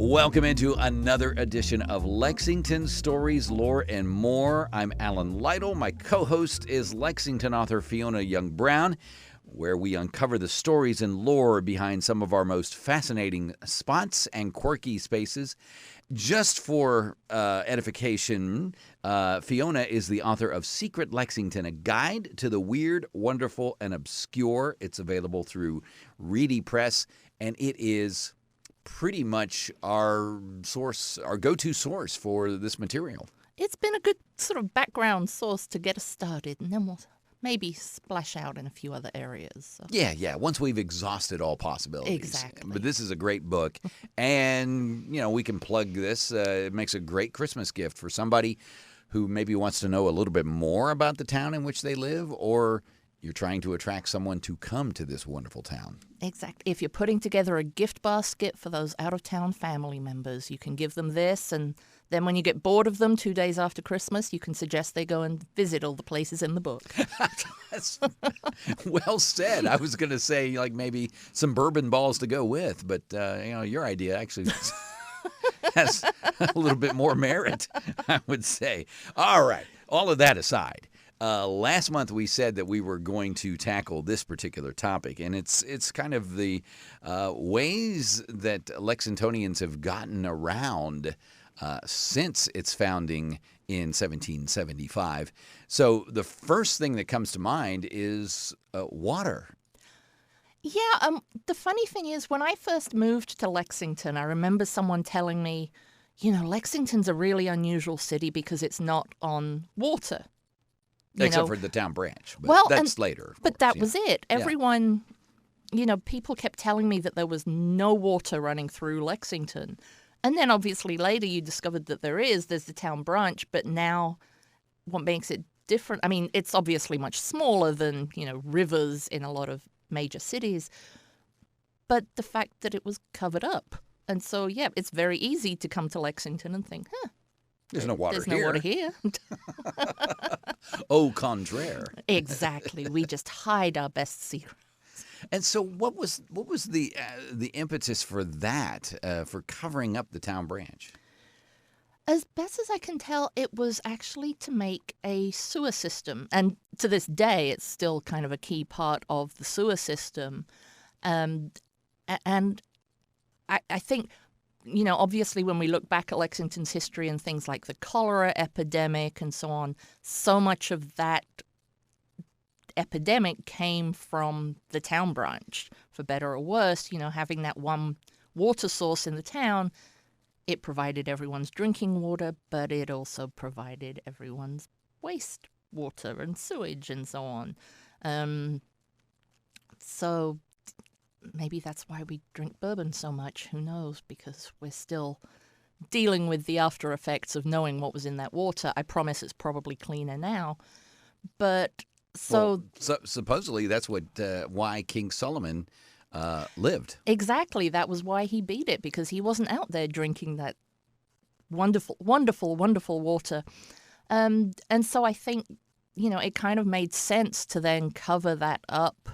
Welcome into another edition of Lexington Stories, Lore, and More. I'm Alan Lytle. My co-host is Lexington author Fiona Young-Brown, where we uncover the stories and lore behind some of our most fascinating spots and quirky spaces. Just for edification, Fiona is the author of Secret Lexington, a guide to the weird, wonderful, and obscure. It's available through Reedy Press, and it is pretty much our go-to source for this material. It's been a good sort of background source to get us started, and then we'll maybe splash out in a few other areas. So. Yeah. Once we've exhausted all possibilities. Exactly. But this is a great book, and, we can plug this. It makes a great Christmas gift for somebody who maybe wants to know a little bit more about the town in which they live, or you're trying to attract someone to come to this wonderful town. Exactly. If you're putting together a gift basket for those out-of-town family members, you can give them this, and then when you get bored of them 2 days after Christmas, you can suggest they go and visit all the places in the book. That's well said. I was going to say, like, maybe some bourbon balls to go with, but, your idea actually has a little bit more merit, I would say. All right. All of that aside. Last month we said that we were going to tackle this particular topic, and it's kind of the ways that Lexingtonians have gotten around since its founding in 1775. So the first thing that comes to mind is water. Yeah, the funny thing is, when I first moved to Lexington, I remember someone telling me, Lexington's a really unusual city because it's not on water. Except for the town branch. But that's later. But that was it. Everyone, people kept telling me that there was no water running through Lexington. And then obviously later you discovered that there's the town branch. But now what makes it different, I mean, it's obviously much smaller than, rivers in a lot of major cities. But the fact that it was covered up. And so, it's very easy to come to Lexington and think, there's no water here. There's no water here. Au contraire. Exactly. We just hide our best secrets. And so what was the impetus for that, for covering up the town branch? As best as I can tell, it was actually to make a sewer system. And to this day, it's still kind of a key part of the sewer system. And I think, obviously when we look back at Lexington's history and things like the cholera epidemic and so on, so much of that epidemic came from the town branch, for better or worse. Having that one water source in the town, it provided everyone's drinking water, but it also provided everyone's waste water and sewage and so on. So maybe that's why we drink bourbon so much. Who knows? Because we're still dealing with the after effects of knowing what was in that water. I promise it's probably cleaner now. But so supposedly that's why King Solomon lived. Exactly. That was why he beat it, because he wasn't out there drinking that wonderful, wonderful, wonderful water. And so I think, it kind of made sense to then cover that up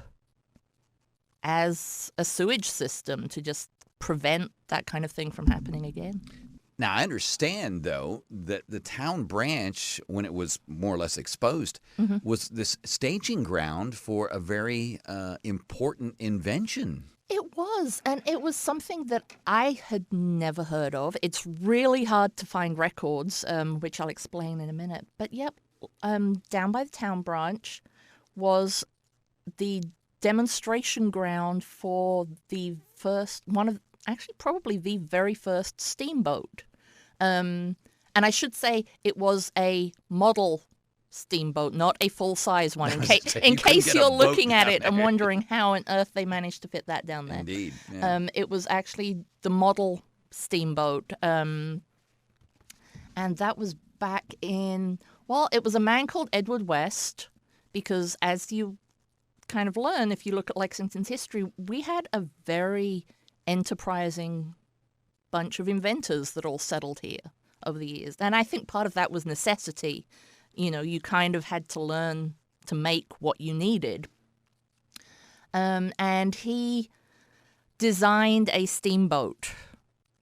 as a sewage system to just prevent that kind of thing from happening again. Now, I understand, though, that the town branch, when it was more or less exposed, was this staging ground for a very important invention. It was, and it was something that I had never heard of. It's really hard to find records, which I'll explain in a minute. But down by the town branch was the demonstration ground for the probably the very first steamboat. And I should say it was a model steamboat, not a full-size one, in case you're looking at it and wondering how on earth they managed to fit that down there. Indeed. Yeah. It was actually the model steamboat. And that was back in, it was a man called Edward West, because as you kind of learn, if you look at Lexington's history, we had a very enterprising bunch of inventors that all settled here over the years. And I think part of that was necessity. You kind of had to learn to make what you needed. And he designed a steamboat.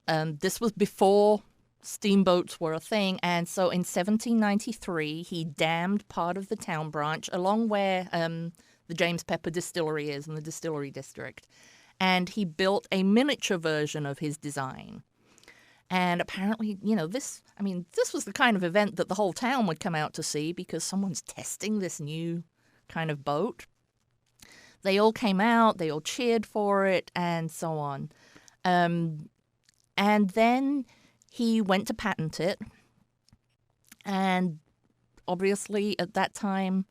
This was before steamboats were a thing. And so in 1793, he dammed part of the town branch along where the James Pepper Distillery is in the distillery district. And he built a miniature version of his design. And apparently, this was the kind of event that the whole town would come out to see because someone's testing this new kind of boat. They all came out, they all cheered for it, and so on. And then he went to patent it. And obviously, at that time,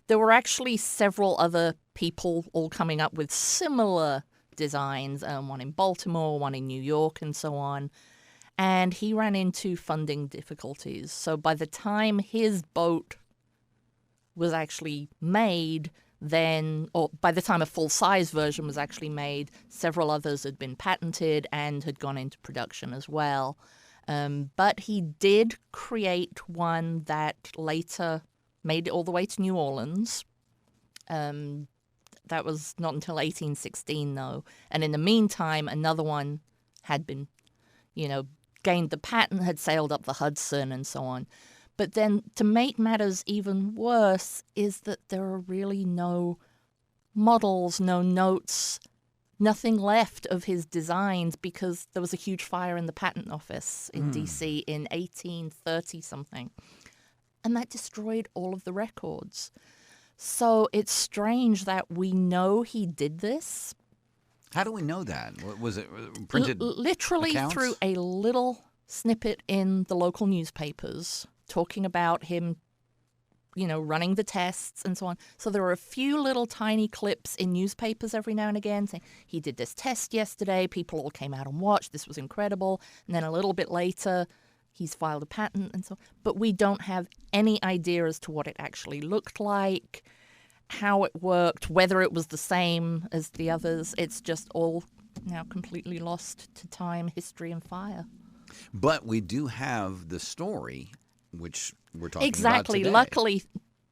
there were actually several other people all coming up with similar designs, one in Baltimore, one in New York, and so on. And he ran into funding difficulties. So by the time his boat was actually made, or by the time a full-size version was actually made, several others had been patented and had gone into production as well. But he did create one that later made it all the way to New Orleans. That was not until 1816, though. And in the meantime, another one had been, gained the patent, had sailed up the Hudson and so on. But then to make matters even worse is that there are really no models, no notes, nothing left of his designs because there was a huge fire in the patent office in D.C. in 1830-something. And that destroyed all of the records. So it's strange that we know he did this. How do we know that? Was it printed literally accounts? Through a little snippet in the local newspapers talking about him, running the tests and so on. So there are a few little tiny clips in newspapers every now and again saying, he did this test yesterday, people all came out and watched, this was incredible. And then a little bit later, he's filed a patent and so on. But we don't have any idea as to what it actually looked like, how it worked, whether it was the same as the others. It's just all now completely lost to time, history, and fire. But we do have the story, which we're talking exactly. about today. Luckily,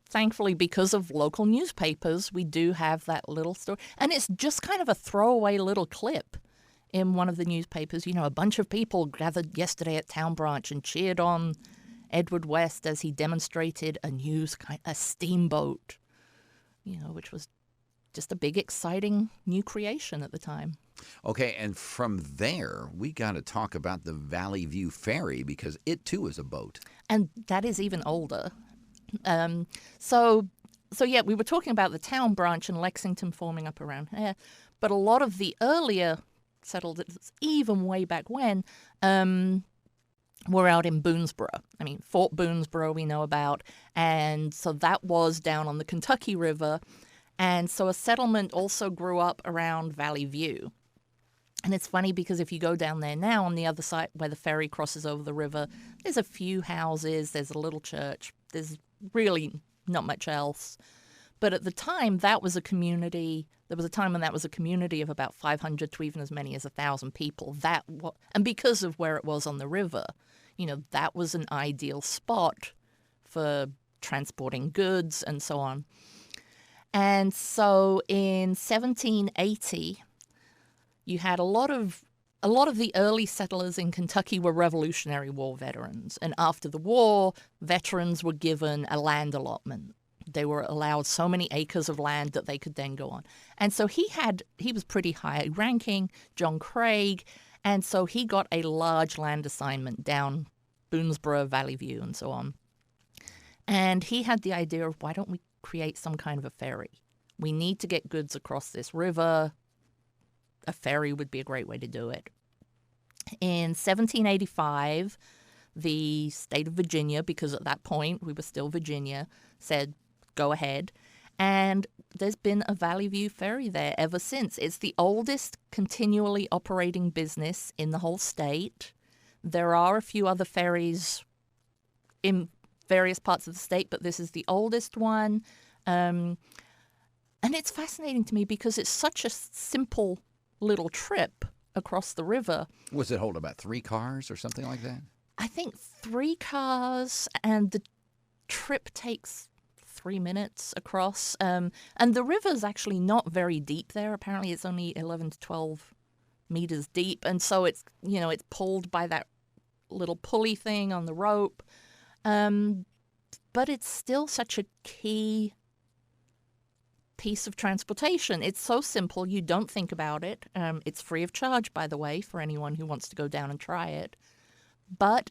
thankfully, because of local newspapers, we do have that little story. And it's just kind of a throwaway little clip in one of the newspapers. A bunch of people gathered yesterday at Town Branch and cheered on Edward West as he demonstrated a steamboat, which was just a big, exciting new creation at the time. Okay, and from there, we got to talk about the Valley View Ferry because it, too, is a boat. And that is even older. So yeah, we were talking about the Town Branch and Lexington forming up around here, but a lot of the earlier settlers, even way back when, were out in Boonesboro. I mean, Fort Boonesboro we know about, and so that was down on the Kentucky River, and so a settlement also grew up around Valley View. And it's funny because if you go down there now on the other side where the ferry crosses over the river, there's a few houses, there's a little church, there's really not much else. But at the time, that was a community. There was a time when that was a community of about 500 to even as many as 1,000 people. And because of where it was on the river, that was an ideal spot for transporting goods and so on. And so in 1780, you had a lot of the early settlers in Kentucky were Revolutionary War veterans. And after the war, veterans were given a land allotment. They were allowed so many acres of land that they could then go on. And so he was pretty high ranking, John Craig, and so he got a large land assignment down Boonesboro, Valley View, and so on. And he had the idea of, why don't we create some kind of a ferry? We need to get goods across this river. A ferry would be a great way to do it. In 1785, the state of Virginia, because at that point we were still Virginia, said, go ahead. And there's been a Valley View ferry there ever since. It's the oldest continually operating business in the whole state. There are a few other ferries in various parts of the state, but this is the oldest one. And it's fascinating to me because it's such a simple little trip across the river. Was it hold about 3 cars or something like that? I think 3 cars, and the trip takes 3 minutes across. And the river's actually not very deep there. Apparently it's only 11 to 12 meters deep. And so it's, it's pulled by that little pulley thing on the rope. But it's still such a key piece of transportation. It's so simple, you don't think about it. It's free of charge, by the way, for anyone who wants to go down and try it. But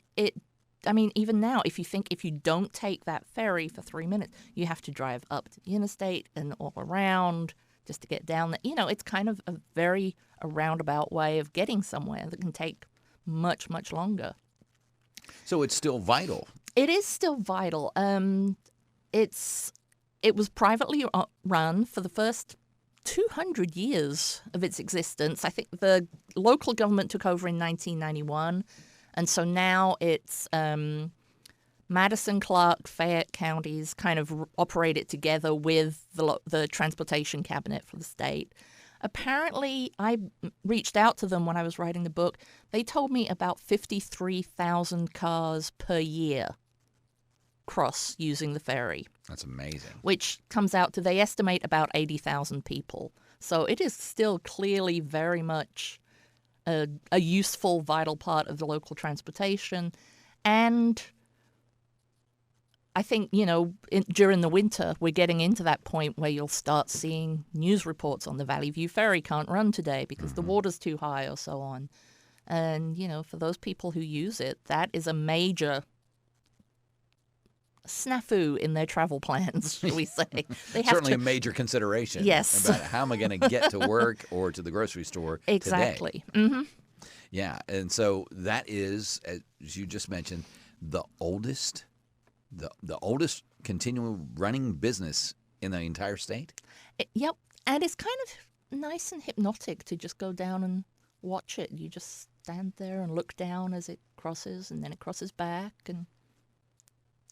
even now, if you don't take that ferry for 3 minutes, you have to drive up to the interstate and all around just to get down there. It's kind of a roundabout way of getting somewhere that can take much, much longer. So it's still vital. It is still vital. It was privately run for the first 200 years of its existence. I think the local government took over in 1991, and so now it's Madison, Clark, Fayette counties kind of operate it together with the transportation cabinet for the state. Apparently, I reached out to them when I was writing the book. They told me about 53,000 cars per year cross using the ferry. That's amazing. Which comes out to, they estimate, about 80,000 people. So it is still clearly very much a useful, vital part of the local transportation. And I think, during the winter, we're getting into that point where you'll start seeing news reports on the Valley View Ferry can't run today because the water's too high or so on. And, for those people who use it, that is a major snafu in their travel plans, shall we say. They have Certainly a major consideration. Yes. About how am I going to get to work or to the grocery store exactly. today. Mm-hmm. Yeah, and so that is, as you just mentioned, the oldest continual running business in the entire state? Yep. And it's kind of nice and hypnotic to just go down and watch it. You just stand there and look down as it crosses, and then it crosses back. And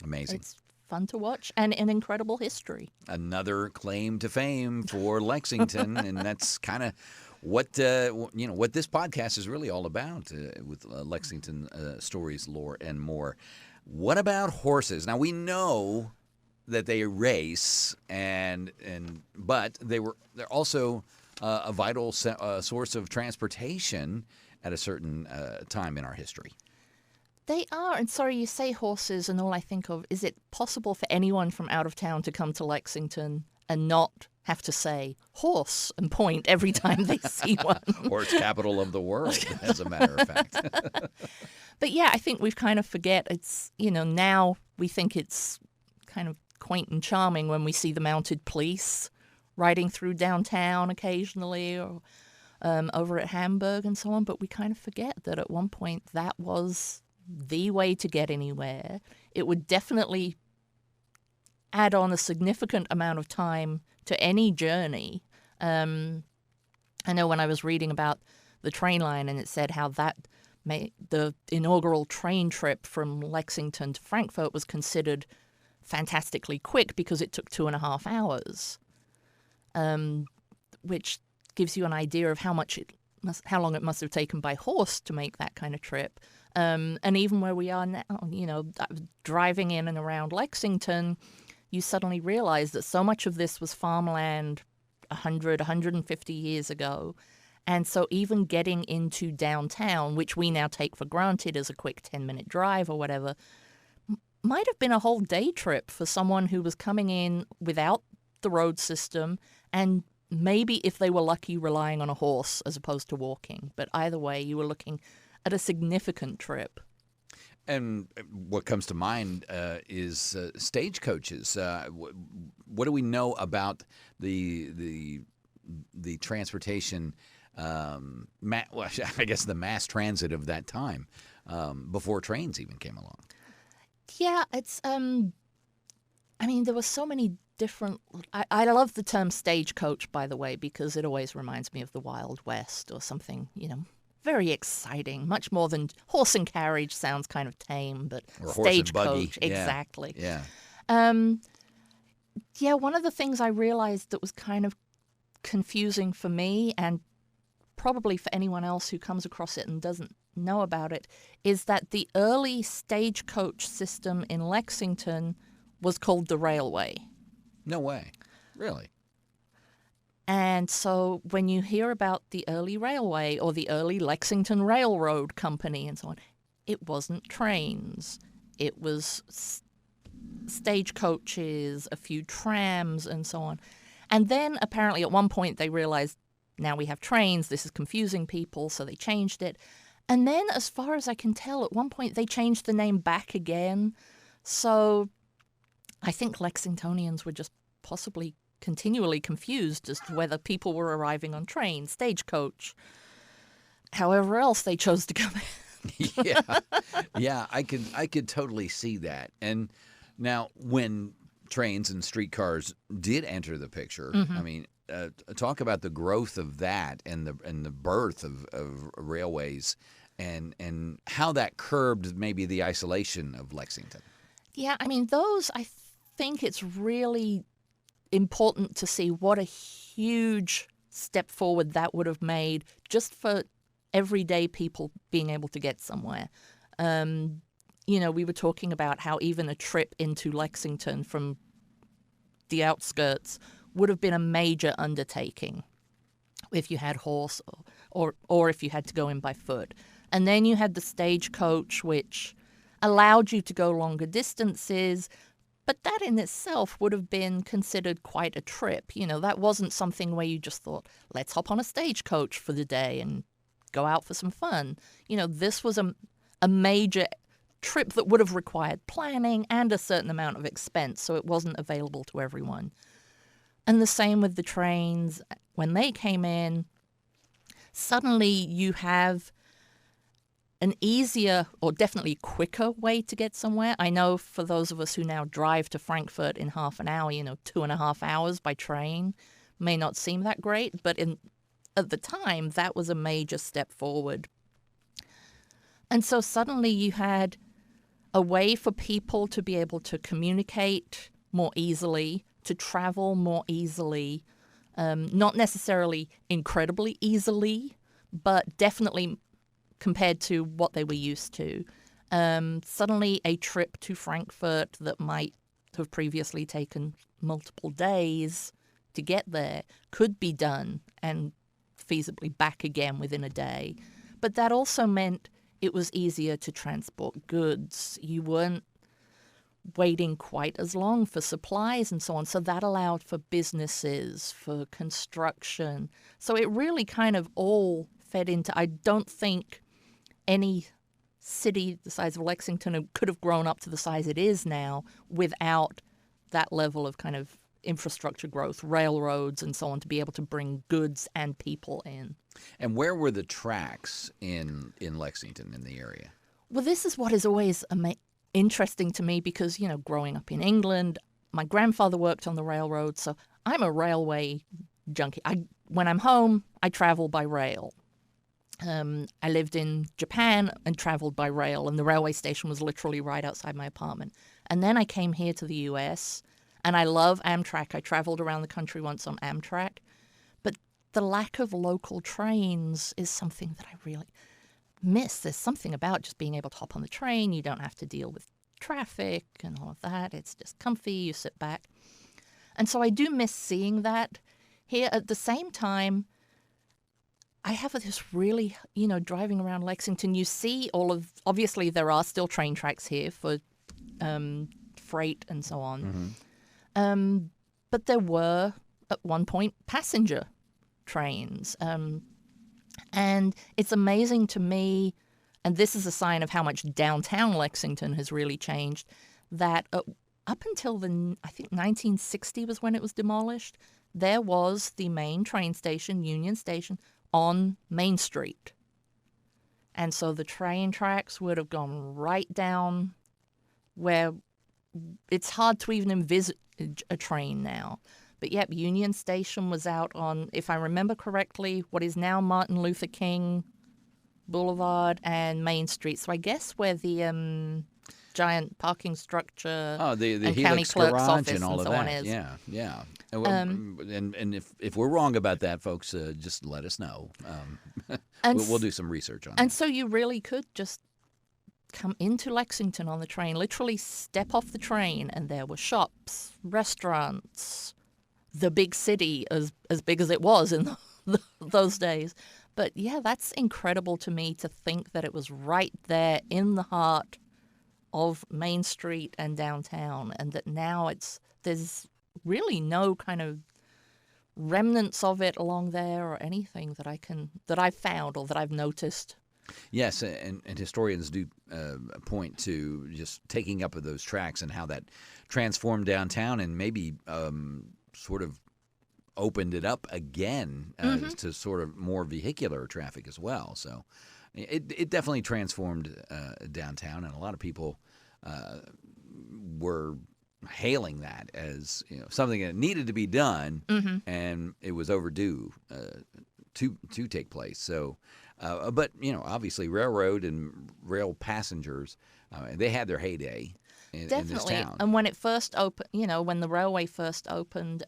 amazing. It's fun to watch and an incredible history. Another claim to fame for Lexington, and that's kind of what this podcast is really all about with Lexington Stories, Lore, and More. What about horses? Now, we know that they race, but they're also a vital source of transportation at a certain time in our history. They are, and sorry, you say horses, and all I think of is, it possible for anyone from out of town to come to Lexington and not have to say horse and point every time they see one? Horse capital of the world, as a matter of fact. But yeah, I think we've kind of forget. It's, now we think it's kind of quaint and charming when we see the mounted police riding through downtown occasionally, or over at Hamburg and so on. But we kind of forget that at one point that was the way to get anywhere. It would definitely add on a significant amount of time to any journey. I know when I was reading about the train line, and it said how the inaugural train trip from Lexington to Frankfurt was considered fantastically quick because it took 2.5 hours, which gives you an idea of how long it must have taken by horse to make that kind of trip. And even where we are now, driving in and around Lexington, you suddenly realize that so much of this was farmland 150 years ago. And so even getting into downtown, which we now take for granted as a quick 10-minute drive or whatever, might have been a whole day trip for someone who was coming in without the road system, and maybe, if they were lucky, relying on a horse as opposed to walking. But either way, you were looking at a significant trip. And what comes to mind is stagecoaches. What do we know about the transportation? I guess the mass transit of that time, before trains even came along. Yeah, it's. There were so many different. I love the term stagecoach, by the way, because it always reminds me of the Wild West or something. Very exciting, much more than horse and carriage. Sounds kind of tame, but or horse and buggy. Stagecoach, exactly. Yeah. One of the things I realized that was kind of confusing for me, and probably for anyone else who comes across it and doesn't know about it, is that the early stagecoach system in Lexington was called the railway. No way. Really? And so when you hear about the early railway or the early Lexington Railroad Company and so on, it wasn't trains. It was stagecoaches, a few trams, and so on. And then apparently at one point they realized, now we have trains, this is confusing people, so they changed it. And then, as far as I can tell, at one point they changed the name back again. So I think Lexingtonians were just possibly continually confused as to whether people were arriving on train, stagecoach, however else they chose to come in. Yeah, I could totally see that. And now, when trains and streetcars did enter the picture, I mean, talk about the growth of that and the birth of railways, and how that curbed maybe the isolation of Lexington. Yeah, I mean, those, I think it's really important to see what a huge step forward that would have made just for everyday people being able to get somewhere. We were talking about how even a trip into Lexington from the outskirts would have been a major undertaking if you had horse or if you had to go in by foot. And then you had the stagecoach, which allowed you to go longer distances, but that in itself would have been considered quite a trip. That wasn't something where you just thought, let's hop on a stagecoach for the day and go out for some fun. This was a major trip that would have required planning and a certain amount of expense, so it wasn't available to everyone. And the same with the trains. When they came in, suddenly you have an easier or definitely quicker way to get somewhere. I know for those of us who now drive to Frankfurt in half an hour, 2.5 hours by train may not seem that great, but at the time, that was a major step forward. And so suddenly you had a way for people to be able to communicate more easily, to travel more easily, not necessarily incredibly easily, but definitely compared to what they were used to. Suddenly a trip to Frankfurt that might have previously taken multiple days to get there could be done and feasibly back again within a day. But that also meant it was easier to transport goods. You weren't waiting quite as long for supplies and so on. So that allowed for businesses, for construction. So it really kind of all fed into, I don't think any city the size of Lexington could have grown up to the size it is now without that level of kind of infrastructure growth, railroads and so on, to be able to bring goods and people in. And where were the tracks in Lexington, in the area? Well, this is what is always interesting to me because, growing up in England, my grandfather worked on the railroad, so I'm a railway junkie. When I'm home, I travel by rail. I lived in Japan and traveled by rail, and the railway station was literally right outside my apartment. And then I came here to the U.S., and I love Amtrak. I traveled around the country once on Amtrak. But the lack of local trains is something that I really miss. There's something about just being able to hop on the train. You don't have to deal with traffic and all of that. It's just comfy. You sit back. And so I do miss seeing that here. At the same time, I have this really, driving around Lexington, you see obviously there are still train tracks here for freight and so on. Mm-hmm. But there were, at one point, passenger trains. And it's amazing to me, and this is a sign of how much downtown Lexington has really changed, that up until I think 1960 was when it was demolished, there was the main train station, Union Station, on Main Street. And so the train tracks would have gone right down where it's hard to even envisage a train now. But yep, Union Station was out on, if I remember correctly, what is now Martin Luther King Boulevard and Main Street. So I guess where the giant parking structure the and county Helix clerk's garage office and all and of so on that. is. Yeah. And if we're wrong about that, folks, just let us know. We'll do some research on it. And so you really could just come into Lexington on the train, literally step off the train, and there were shops, restaurants, the big city, as big as it was in those days. But yeah, that's incredible to me to think that it was right there in the heart of Main Street and downtown, and that now there's really no kind of remnants of it along there or anything that I've found or that I've noticed. Yes, and historians do point to just taking up of those tracks and how that transformed downtown and maybe sort of opened it up again to sort of more vehicular traffic as well. So it definitely transformed downtown, and a lot of people were hailing that as something that needed to be done, and it was overdue to take place. So. But, obviously railroad and rail passengers, they had their heyday in this town. And when it first opened, when the railway first opened,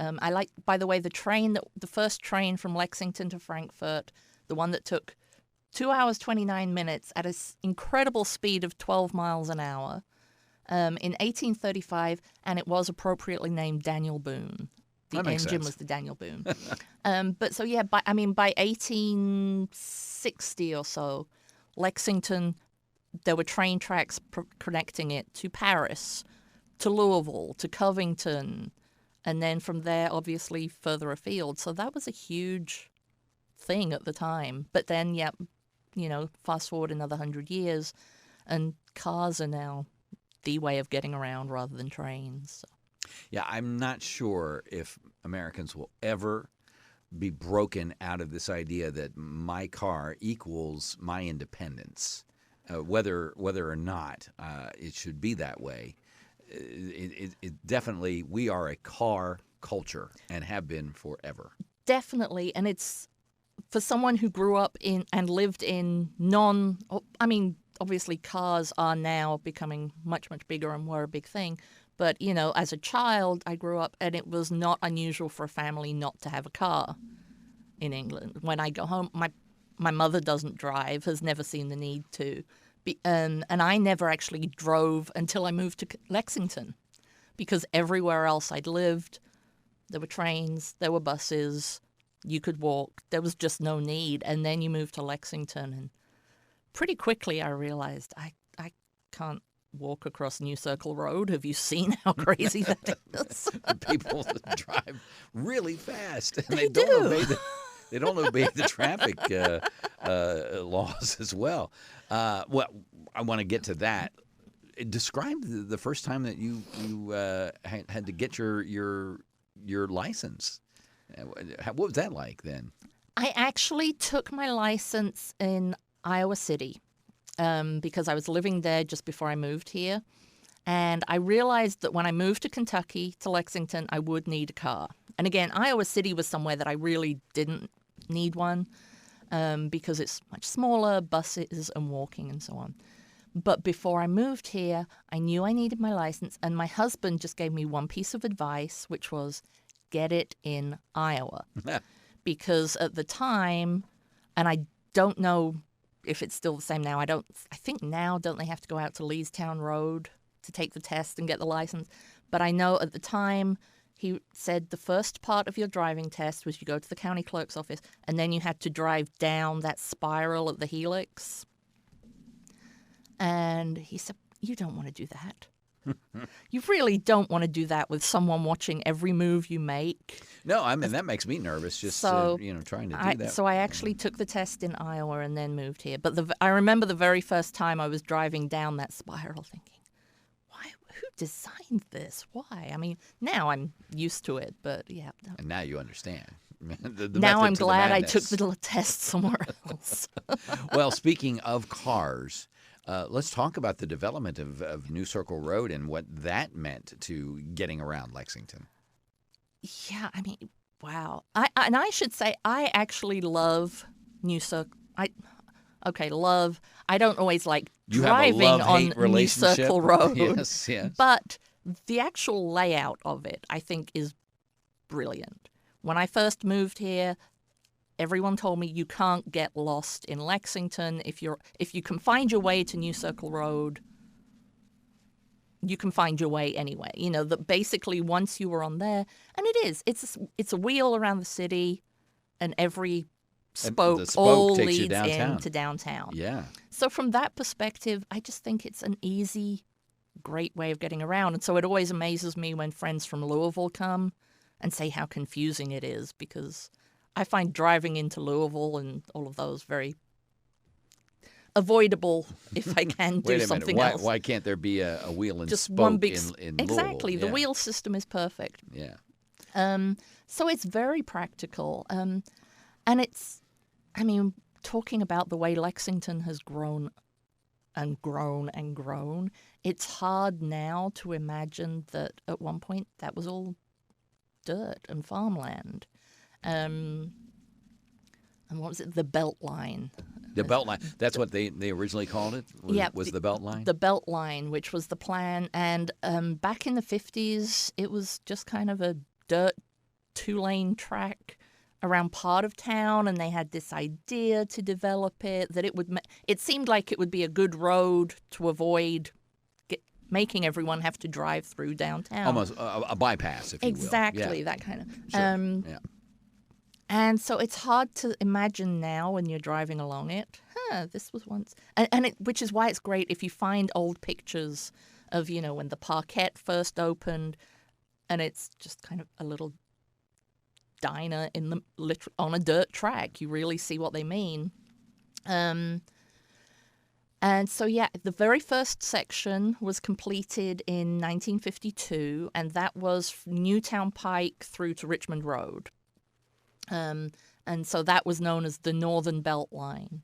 by the way, the first train from Lexington to Frankfurt, the one that took 2 hours, 29 minutes at an incredible speed of 12 miles an hour in 1835, and it was appropriately named Daniel Boone. The engine was the Daniel Boone. But so, yeah, by 1860 or so, Lexington, there were train tracks connecting it to Paris, to Louisville, to Covington, and then from there, obviously, further afield. So that was a huge thing at the time. But then, fast forward another 100 years, and cars are now the way of getting around rather than trains. So. Yeah, I'm not sure if Americans will ever be broken out of this idea that my car equals my independence, whether or not it should be that way. It definitely, we are a car culture and have been forever. Definitely, and it's for someone who grew up in and lived in obviously cars are now becoming much, much bigger and were a big thing. But, as a child, I grew up, and it was not unusual for a family not to have a car in England. When I go home, my mother doesn't drive, has never seen the need to. And I never actually drove until I moved to Lexington, because everywhere else I'd lived, there were trains, there were buses, you could walk. There was just no need. And then you move to Lexington, and pretty quickly I realized I can't walk across New Circle Road. Have you seen how crazy that is? People drive really fast, and they don't obey they don't obey the traffic laws as well. Well, I want to get to that. Describe the first time that you had to get your license. What was that like then? I actually took my license in Iowa City. Because I was living there just before I moved here. And I realized that when I moved to Kentucky, to Lexington, I would need a car. And again, Iowa City was somewhere that I really didn't need one because it's much smaller, buses and walking and so on. But before I moved here, I knew I needed my license. And my husband just gave me one piece of advice, which was get it in Iowa. Because at the time, and I don't know if it's still the same now. I think now, don't they have to go out to Leestown Road to take the test and get the license? But I know at the time he said the first part of your driving test was you go to the county clerk's office, and then you had to drive down that spiral at the helix. And he said, you don't want to do that. You really don't want to do that with someone watching every move you make. No, I mean, that makes me nervous just trying to do that. So I actually took the test in Iowa and then moved here. But I remember the very first time I was driving down that spiral thinking, who designed this? Why? I mean, now I'm used to it, but yeah. And now you understand. Now I'm glad I took the test somewhere else. Well, speaking of cars, let's talk about the development of New Circle Road and what that meant to getting around Lexington. Yeah, I mean, wow. I should say I actually love New Circle. Love. I don't always like driving on New Circle Road. Yes. But the actual layout of it, I think, is brilliant. When I first moved here, everyone told me you can't get lost in Lexington. If you can find your way to New Circle Road, you can find your way anyway. That basically once you were on there, and it's a wheel around the city, and every spoke, the spoke all takes you leads downtown. into downtown. Yeah. So from that perspective, I just think it's an easy, great way of getting around. And so it always amazes me when friends from Louisville come and say how confusing it is, because I find driving into Louisville and all of those very avoidable if I can do Wait a something minute. else. Why can't there be a wheel and Just spoke one big in exactly. Louisville? The wheel system is perfect. Yeah. So it's very practical. And talking about the way Lexington has grown and grown and grown, it's hard now to imagine that at one point that was all dirt and farmland. And what was it? The Belt Line. The Belt Line. That's what they originally called it? Was the Belt Line? The Belt Line, which was the plan. And back in the 50s, it was just kind of a dirt 2-lane track around part of town, and they had this idea to develop it, that it seemed like it would be a good road to avoid making everyone have to drive through downtown. Almost a bypass, if you will. Exactly, that kind of. Sure. Yeah. And so it's hard to imagine now when you're driving along it. This was once, which is why it's great if you find old pictures of when the Parquet first opened, and it's just kind of a little diner on a dirt track. You really see what they mean. And so, the very first section was completed in 1952, and that was Newtown Pike through to Richmond Road. And so that was known as the Northern Belt Line.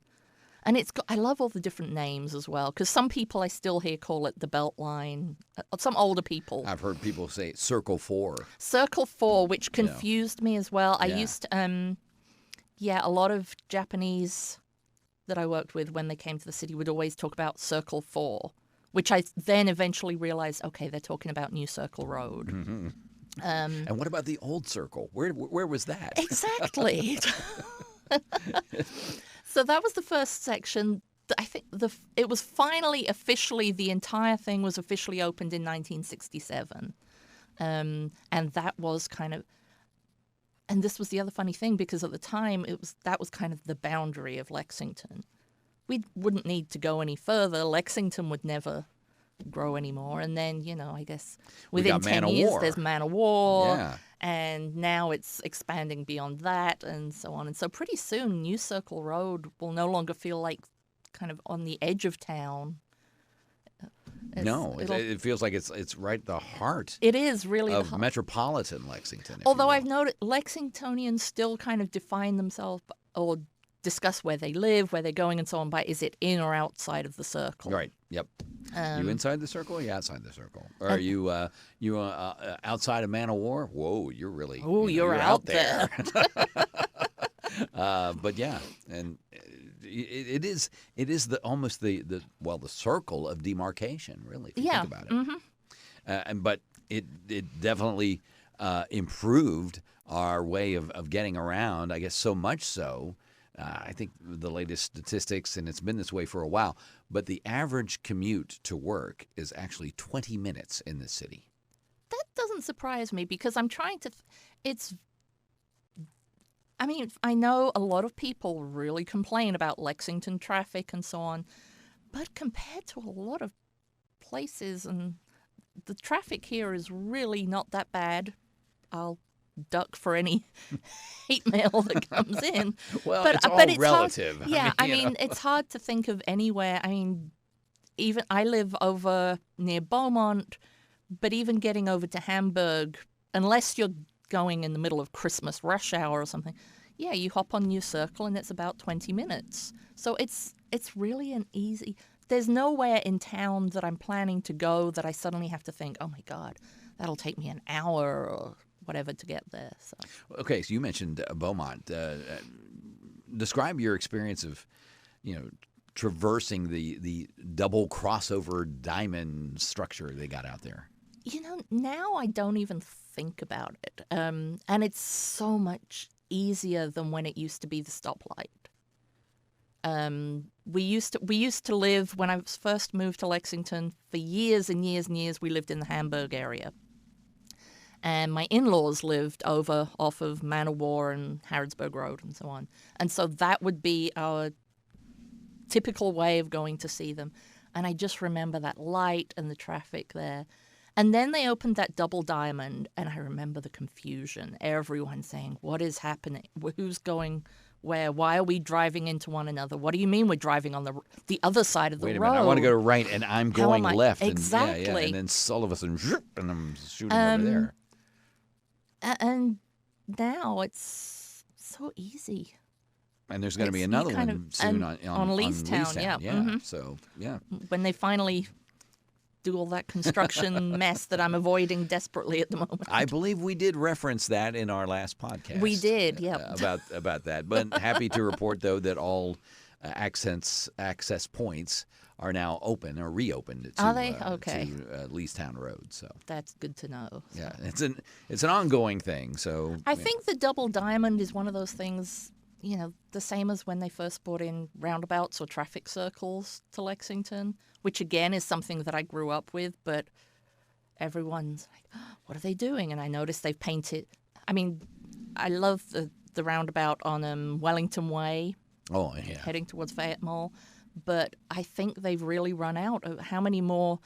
And I love all the different names as well, because some people I still hear call it the Belt Line. Some older people. I've heard people say Circle 4. Circle 4, which confused me as well. I Yeah. used to, a lot of Japanese that I worked with when they came to the city would always talk about Circle 4, which I then eventually realized, okay, they're talking about New Circle Road. Mm-hmm. And what about the old Circle? Where was that? Exactly. So that was the first section. I think it was the entire thing was officially opened in 1967. And that was kind of, and this was the other funny thing, because at the time that was kind of the boundary of Lexington. We wouldn't need to go any further. Lexington would never grow anymore. And then, I guess within 10 years, there's Man o' War. Yeah. And now it's expanding beyond that and so on. And so pretty soon, New Circle Road will no longer feel like kind of on the edge of town. It feels like it's right at the heart. It is really of the heart. Metropolitan Lexington. Although I've noted Lexingtonians still kind of define themselves or discuss where they live, where they're going, and so on by is it in or outside of the circle. Right. Yep. You inside the circle or you outside the circle? Or are you outside of Man o' War? Whoa, you're really you're out there. But yeah, and it is almost the circle of demarcation, really, if you think about it. Mm-hmm. But it definitely improved our way of getting around, I guess, so much so. I think the latest statistics, and it's been this way for a while, but the average commute to work is actually 20 minutes in the city. That doesn't surprise me, because I'm trying to I know a lot of people really complain about Lexington traffic and so on, but compared to a lot of places, and the traffic here is really not that bad. I'll duck for any hate mail that comes in. Well, it's all relative. Hard, it's hard to think of anywhere. Even I live over near Beaumont, but even getting over to Hamburg, unless you're going in the middle of Christmas rush hour or something, you hop on New Circle and it's about 20 minutes. So it's really an easy. There's nowhere in town that I'm planning to go that I suddenly have to think, oh my God, that'll take me an hour or whatever to get there. So. Okay, so you mentioned Beaumont. Describe your experience of, traversing the double crossover diamond structure they got out there. Now I don't even think about it. And it's so much easier than when it used to be the stoplight. We used to live, when I first moved to Lexington, for years and years and years, we lived in the Hamburg area. And my in-laws lived over off of Man of War and Harrodsburg Road and so on. And so that would be our typical way of going to see them. And I just remember that light and the traffic there. And then they opened that double diamond, and I remember the confusion. Everyone saying, what is happening? Who's going where? Why are we driving into one another? What do you mean we're driving on the other side of the road? Wait a minute, I want to go right, and I'm going left. Exactly. And, and then all of a sudden, and I'm shooting over there. And now it's so easy. And there's going to be another one soon on Leestown. Yeah. Yeah. Mm-hmm. So, yeah. When they finally do all that construction mess that I'm avoiding desperately at the moment. I believe we did reference that in our last podcast. We did, yeah. About that. But happy to report, though, that all access points are now open or reopened to, are they? Okay. to Leestown Road. So that's good to know. Yeah, it's an ongoing thing. So I think the double diamond is one of those things, the same as when they first brought in roundabouts or traffic circles to Lexington, which again is something that I grew up with, but everyone's like, oh, what are they doing? And I noticed they've painted. I mean, I love the roundabout on Wellington Way. Oh, yeah. Heading towards Fayette Mall. But I think they've really run out of how many more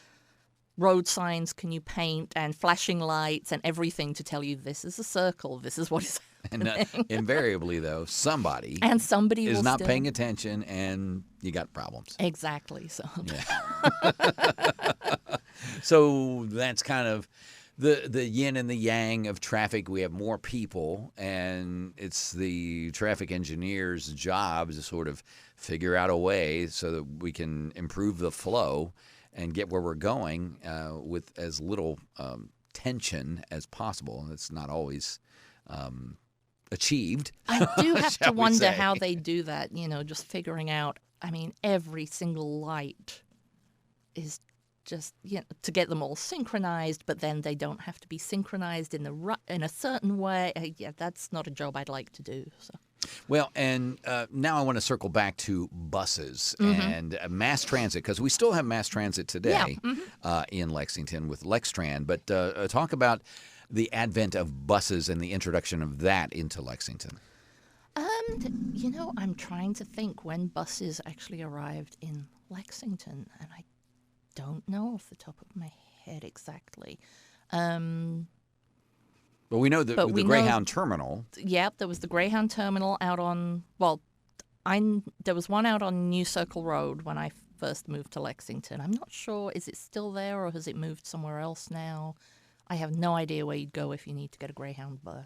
road signs can you paint and flashing lights and everything to tell you this is a circle, this is what is happening. And invariably, though, somebody is not paying attention, and you got problems. Exactly. So, so that's kind of the yin and the yang of traffic. We have more people, and it's the traffic engineer's job to sort of figure out a way so that we can improve the flow and get where we're going with as little tension as possible. It's not always achieved. I do have to wonder how they do that, just figuring out, every single light is just to get them all synchronized, but then they don't have to be synchronized in a certain way. That's not a job I'd like to do. So. Well, and now I want to circle back to buses and mass transit, because we still have mass transit today in Lexington with Lextran. But talk about the advent of buses and the introduction of that into Lexington. I'm trying to think when buses actually arrived in Lexington, and I don't know off the top of my head exactly. But we know the Greyhound Terminal. Yep, there was the Greyhound Terminal out on, there was one out on New Circle Road when I first moved to Lexington. I'm not sure, is it still there or has it moved somewhere else now? I have no idea where you'd go if you need to get a Greyhound bus.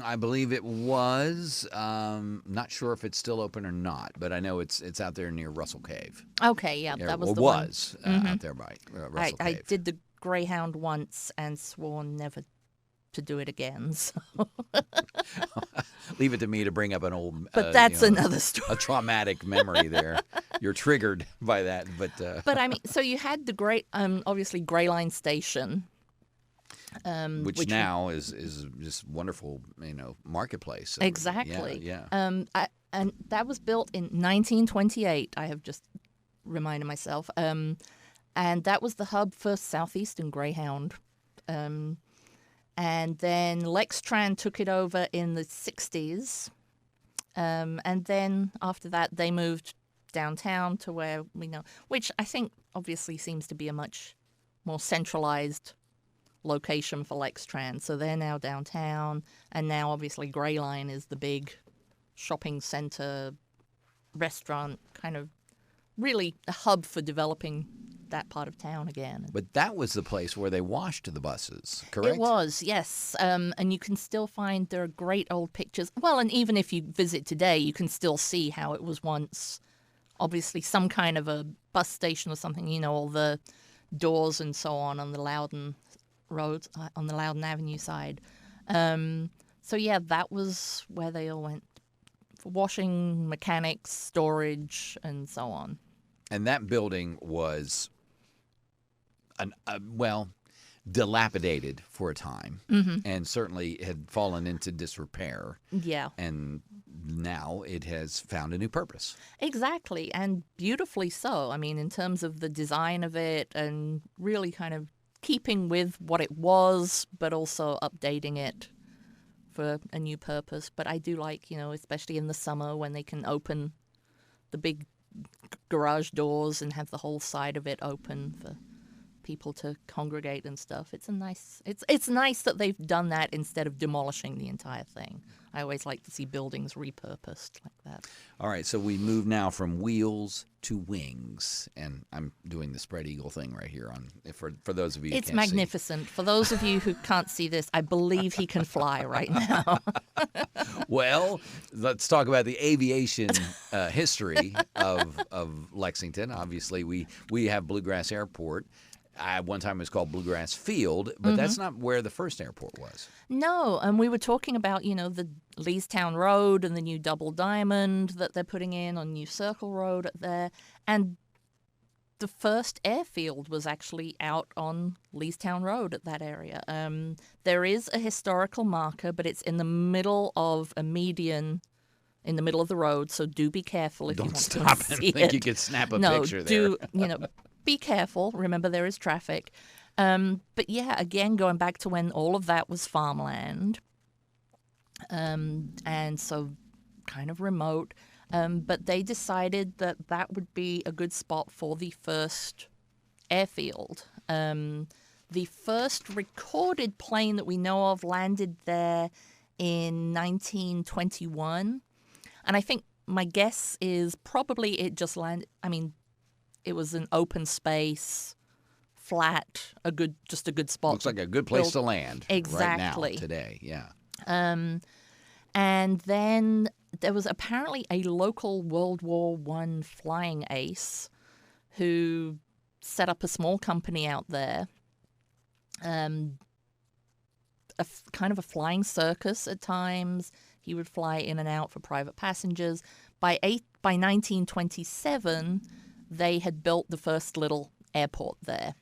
I believe it was. Not sure if it's still open or not, but I know it's out there near Russell Cave. Okay, yeah, that was the one. Was out there by Russell Cave. I did the Greyhound once and swore never to do it again. So. Leave it to me to bring up an old. But that's another story. A traumatic memory there. You're triggered by that, but. But so you had the obviously Gray Line Station. Which now is just wonderful, marketplace. Exactly. Yeah. And that was built in 1928. I have just reminded myself. And that was the hub for Southeastern Greyhound. And then Lextran took it over in the 60s. And then after that, they moved downtown to where we know, which I think obviously seems to be a much more centralized location for Lextran. So they're now downtown, and now obviously Gray Line is the big shopping center, restaurant, kind of really a hub for developing that part of town again. But that was the place where they washed the buses, correct? It was, yes. And you can still find there are great old pictures. Well, and even if you visit today, you can still see how it was once, obviously some kind of a bus station or something, all the doors and so on the Loudon Road, on the Loudon Avenue side. So yeah, that was where they all went for washing, mechanics, storage, and so on. And that building was dilapidated for a time and certainly had fallen into disrepair. Yeah. And now it has found a new purpose. Exactly, and beautifully so. I mean, in terms of the design of it and really kind of keeping with what it was, but also updating it for a new purpose. But I do like, especially in the summer when they can open the big garage doors and have the whole side of it open for people to congregate and stuff. It's nice that they've done that instead of demolishing the entire thing. I always like to see buildings repurposed like that. All right, so we move now from wheels to wings, and I'm doing the spread eagle thing right here for those of you who It's can't magnificent. For those of you who can't see this, I believe he can fly right now. Well, let's talk about the aviation history of Lexington. Obviously, we have Bluegrass Airport. One time it was called Bluegrass Field, but that's not where the first airport was. No, and we were talking about, the Leestown Road and the new Double Diamond that they're putting in on New Circle Road there. And the first airfield was actually out on Leestown Road at that area. There is a historical marker, but it's in the middle of a median in the middle of the road, so do be careful if you want to see it. Don't stop and think you could snap a picture there. Be careful. Remember, there is traffic. But yeah, again, going back to when all of that was farmland, and so kind of remote. But they decided that would be a good spot for the first airfield. The first recorded plane that we know of landed there in 1921. And I think my guess is probably it just landed. I mean, it was an open space, flat, just a good spot. Looks like a good place to land exactly right now, today, yeah. And then there was apparently a local World War I flying ace who set up a small company out there, kind of a flying circus at times. He would fly in and out for private passengers. By 1927, they had built the first little airport there.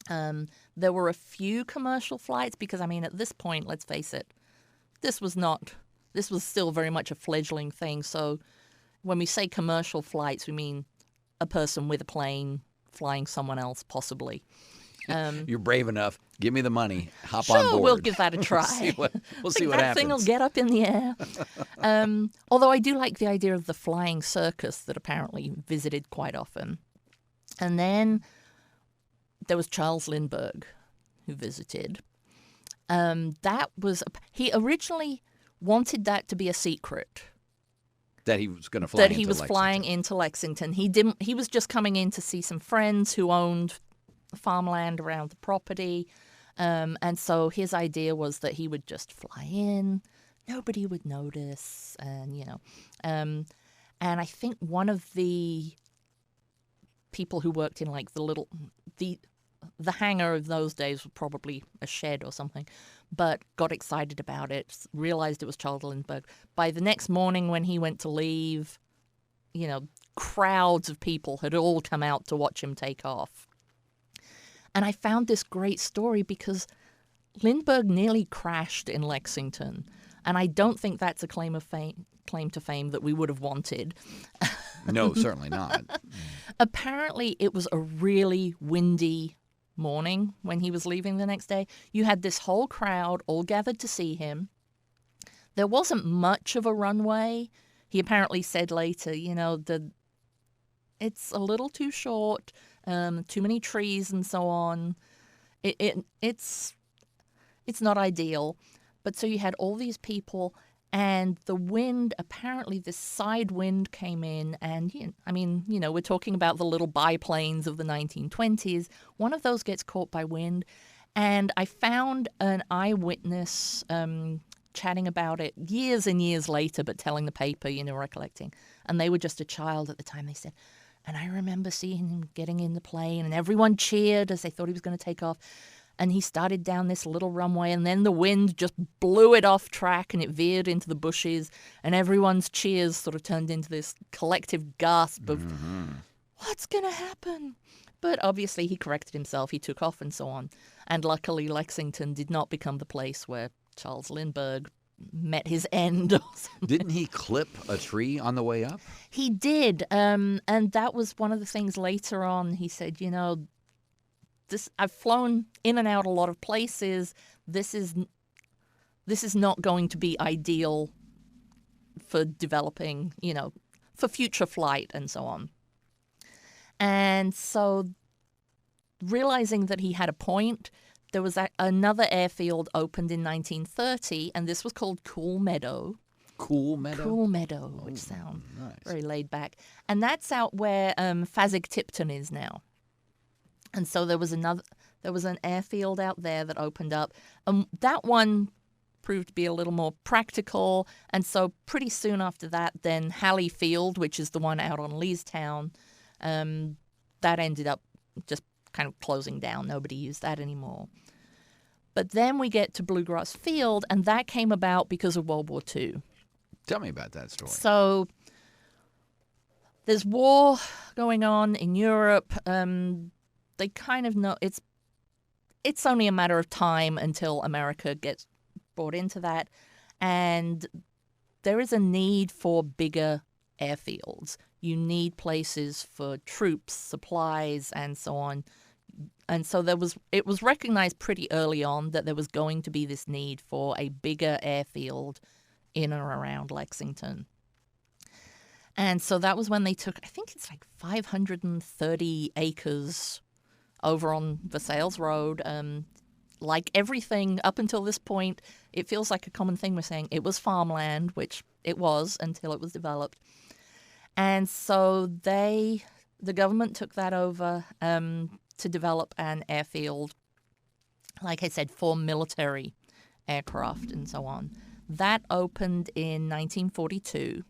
There were a few commercial flights because, I mean, at this point, let's face it, this was still very much a fledgling thing. So when we say commercial flights, we mean a person with a plane flying someone else, possibly. You're brave enough. Give me the money. Hop sure, on board. We'll give that a try. we'll see what that happens. Thing will get up in the air. Although I do like the idea of the flying circus that apparently visited quite often. And then there was Charles Lindbergh, who visited. He originally wanted that to be a secret. That he was going to fly. That he was flying into Lexington. He was just coming in to see some friends who owned farmland around the property, and so his idea was that he would just fly in, nobody would notice, and and I think one of the people who worked in like the hangar of those days was probably a shed or something, but got excited about it, realized it was Charles Lindbergh. By the next morning when he went to leave, crowds of people had all come out to watch him take off. And I found this great story because Lindbergh nearly crashed in Lexington, and I don't think that's a claim to fame that we would have wanted. No, certainly not. Apparently, it was a really windy morning when he was leaving the next day. You had this whole crowd all gathered to see him. There wasn't much of a runway. He apparently said later, it's a little too short. Too many trees and so on. It's not ideal. But so you had all these people, and the wind, apparently this side wind came in, and we're talking about the little biplanes of the 1920s. One of those gets caught by wind, and I found an eyewitness chatting about it years and years later, but telling the paper, recollecting. And they were just a child at the time. They said, and I remember seeing him getting in the plane, and everyone cheered as they thought he was going to take off. And he started down this little runway, and then the wind just blew it off track, and it veered into the bushes, and everyone's cheers sort of turned into this collective gasp of, what's going to happen? But obviously he corrected himself, he took off and so on. And luckily Lexington did not become the place where Charles Lindbergh met his end. Didn't he clip a tree on the way up? He did, and that was one of the things later on. He said, I've flown in and out a lot of places. This is not going to be ideal for developing, for future flight and so on. And so realizing that he had a point, there was another airfield opened in 1930, and this was called Cool Meadow. Cool Meadow? Cool Meadow, which sounds nice. very laid back. And that's out where Fasig-Tipton is now. And so there was an airfield out there that opened up. That one proved to be a little more practical. And so pretty soon after that, then Halley Field, which is the one out on Leestown, that ended up just kind of closing down. Nobody used that anymore. But then we get to Bluegrass Field, and that came about because of World War II. Tell me about that story. So there's war going on in Europe. They kind of know it's only a matter of time until America gets brought into that. And there is a need for bigger airfields. You need places for troops, supplies, and so on. And so it was recognized pretty early on that there was going to be this need for a bigger airfield in and around Lexington. And so that was when they took, I think it's like 530 acres over on Versailles Road. Like everything up until this point, it feels like a common thing we're saying. It was farmland, which it was until it was developed. And so the government took that over to develop an airfield, like I said, for military aircraft and so on. That opened in 1942.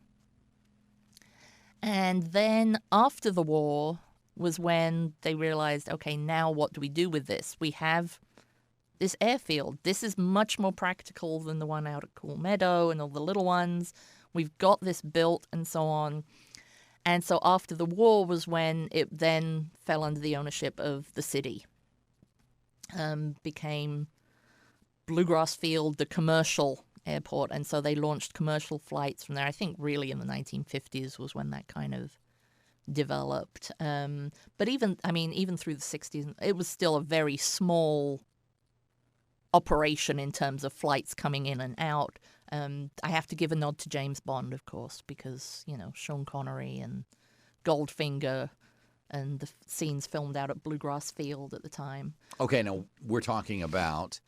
And then after the war was when they realized, okay, now what do we do with this? We have this airfield. This is much more practical than the one out at Cool Meadow and all the little ones. We've got this built and so on. And so after the war was when it then fell under the ownership of the city. Became Bluegrass Field, the commercial airport. And so they launched commercial flights from there. I think really in the 1950s was when that kind of developed. But even through the 60s, it was still a very small operation in terms of flights coming in and out. I have to give a nod to James Bond, of course, because, Sean Connery and Goldfinger and the scenes filmed out at Bluegrass Field at the time. Okay, now we're talking about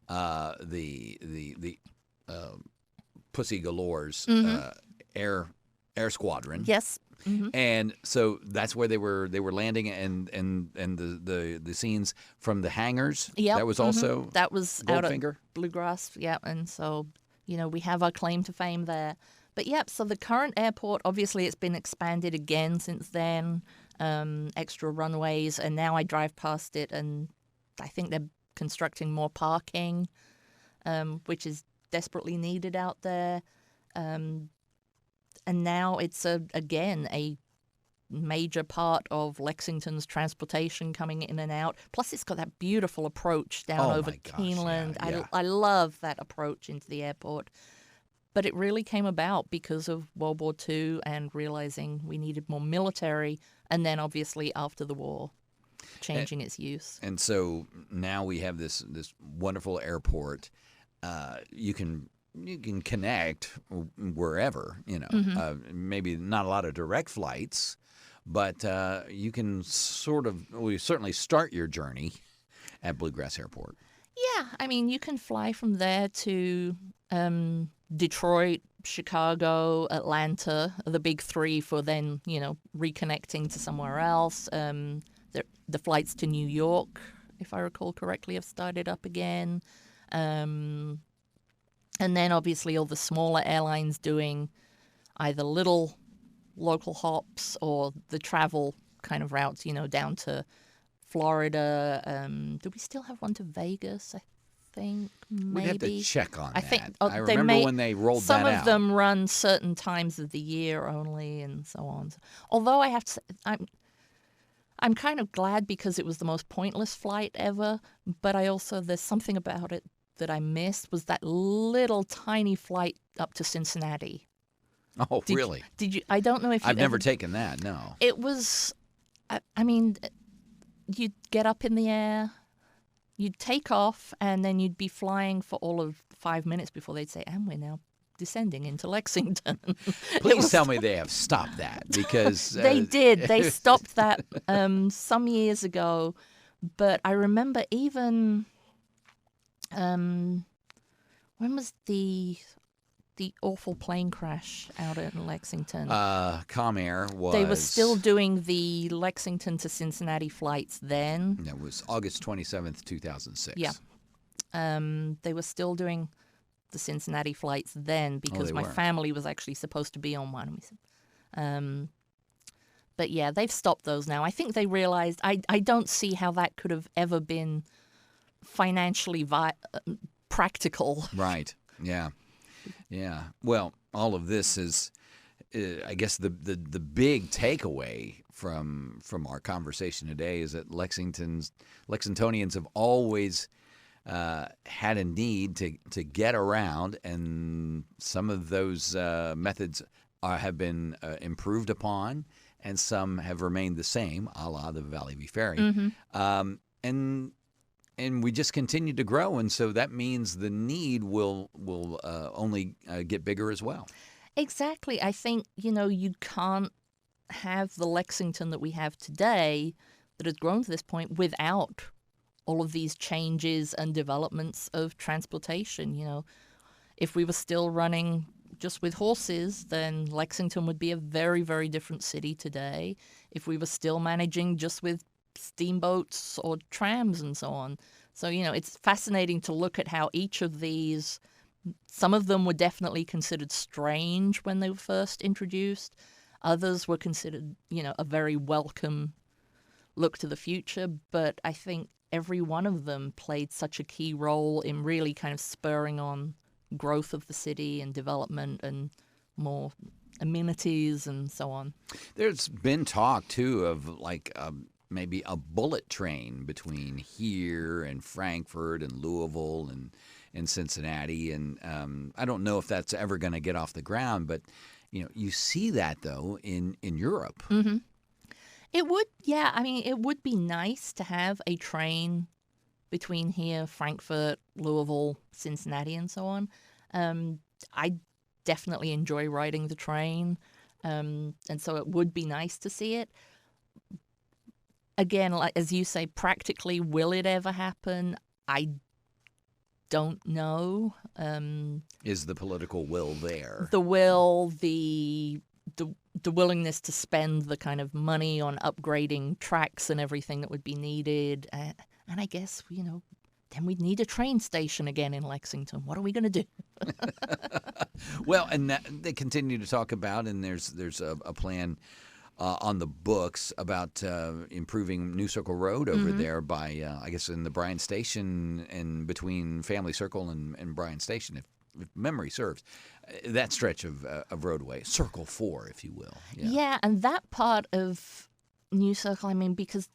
the Pussy Galore's air squadron. Yes. Mm-hmm. And so that's where they were landing, and the scenes from the hangars. Yeah, that was also that was out at Goldfinger? Bluegrass. Yeah, and so we have our claim to fame there. But so the current airport, obviously, it's been expanded again since then. Extra runways, and now I drive past it, and I think they're constructing more parking, which is desperately needed out there. And now it's again a major part of Lexington's transportation coming in and out. Plus, it's got that beautiful approach down over Keeneland. Yeah. I love that approach into the airport. But it really came about because of World War II and realizing we needed more military, and then obviously after the war, changing its use. And so now we have this wonderful airport. You can connect wherever, maybe not a lot of direct flights, but you can certainly start your journey at Bluegrass Airport. Yeah, you can fly from there to Detroit, Chicago, Atlanta, the big three for then, reconnecting to somewhere else. The flights to New York, if I recall correctly, have started up again. And then obviously all the smaller airlines doing either little local hops or the travel kind of routes, down to Florida. Do we still have one to Vegas? I think maybe. We'd have to check on that. think I remember when they rolled that out. Some of them run certain times of the year only and so on. Although I have to say, I'm kind of glad because it was the most pointless flight ever, but there's something about it that I missed was that little tiny flight up to Cincinnati. Oh, really? Did you? I don't know if I've never taken that, no. It was, I mean, you'd get up in the air, you'd take off, and then you'd be flying for all of 5 minutes before they'd say, and we're now descending into Lexington. Please tell me they have stopped that, because... They did. They stopped that some years ago, but I remember even... when was the awful plane crash out in Lexington? Comair was... They were still doing the Lexington to Cincinnati flights then. That was August 27th, 2006. Yeah. They were still doing the Cincinnati flights then because my family was actually supposed to be on one. But yeah, they've stopped those now. I think they realized... I don't see how that could have ever been financially practical. Right. Yeah. Yeah. Well, all of this is, I guess, the big takeaway from our conversation today is that Lexingtonians have always had a need to get around, and some of those methods have been improved upon, and some have remained the same, a la the Valley View Ferry. Mm-hmm. And we just continue to grow, and so that means the need will only get bigger as well. Exactly. I think, you can't have the Lexington that we have today that has grown to this point without all of these changes and developments of transportation. If we were still running just with horses, then Lexington would be a very, very different city today. If we were still managing just with steamboats or trams and so on. So, it's fascinating to look at how each of these, some of them were definitely considered strange when they were first introduced. Others were considered, a very welcome look to the future. But I think every one of them played such a key role in really kind of spurring on growth of the city and development and more amenities and so on. There's been talk, too, of maybe a bullet train between here and Frankfurt and Louisville and Cincinnati. And I don't know if that's ever going to get off the ground, but, you see that, though, in Europe. Mm-hmm. It would, yeah. I mean, it would be nice to have a train between here, Frankfurt, Louisville, Cincinnati, and so on. I definitely enjoy riding the train, and so it would be nice to see it. Again, as you say, practically, will it ever happen? I don't know. Is the political will there? The will, the willingness to spend the kind of money on upgrading tracks and everything that would be needed. And I guess, then we'd need a train station again in Lexington. What are we going to do? Well, and they continue to talk about, and there's a plan on the books about improving New Circle Road over there by, I guess, in the Bryan Station and between Family Circle and Bryan Station, if memory serves. That stretch of roadway, Circle 4, if you will. Yeah, and that part of New Circle, because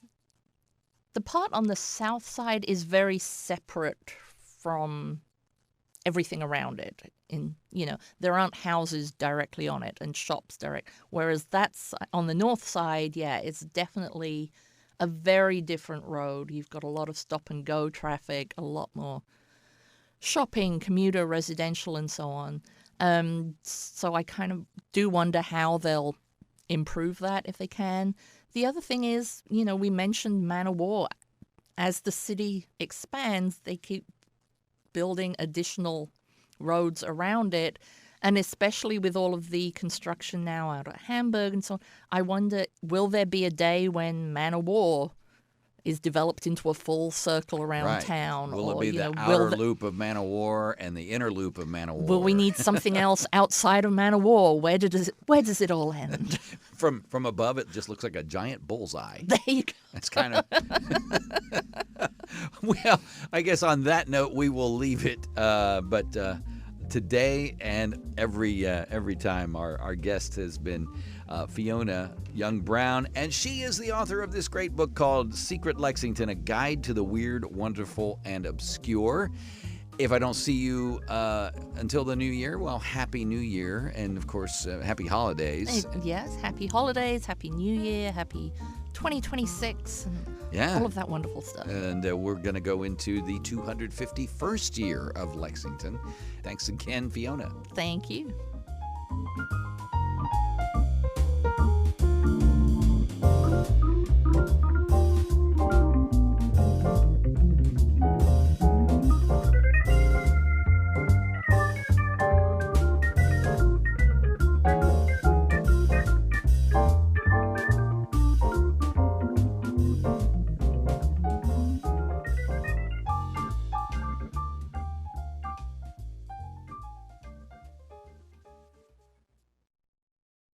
the part on the south side is very separate from everything around it. There aren't houses directly on it and shops direct. Whereas that's on the north side, it's definitely a very different road. You've got a lot of stop and go traffic, a lot more shopping, commuter, residential, and so on. So I kind of do wonder how they'll improve that if they can. The other thing is, we mentioned Man o' War. As the city expands, they keep building additional roads around it, and especially with all of the construction now out at Hamburg and so on, I wonder, will there be a day when Man o' War is developed into a full circle around town? Will it be the outer loop of Man o' War and the inner loop of Man o' War? Will we need something else outside of Man o' War? Where does it all end? From above, it just looks like a giant bullseye. There you go. That's kind of... Well, I guess on that note, we will leave it. But today and every time. Our guest has been Fiona Young Brown, and she is the author of this great book called Secret Lexington, A Guide to the Weird, Wonderful, and Obscure. If I don't see you until the new year, well, Happy New Year, and of course, Happy Holidays. Yes, Happy Holidays, Happy New Year, Happy 2026, and all of that wonderful stuff. And we're going to go into the 251st year of Lexington. Thanks again, Fiona. Thank you.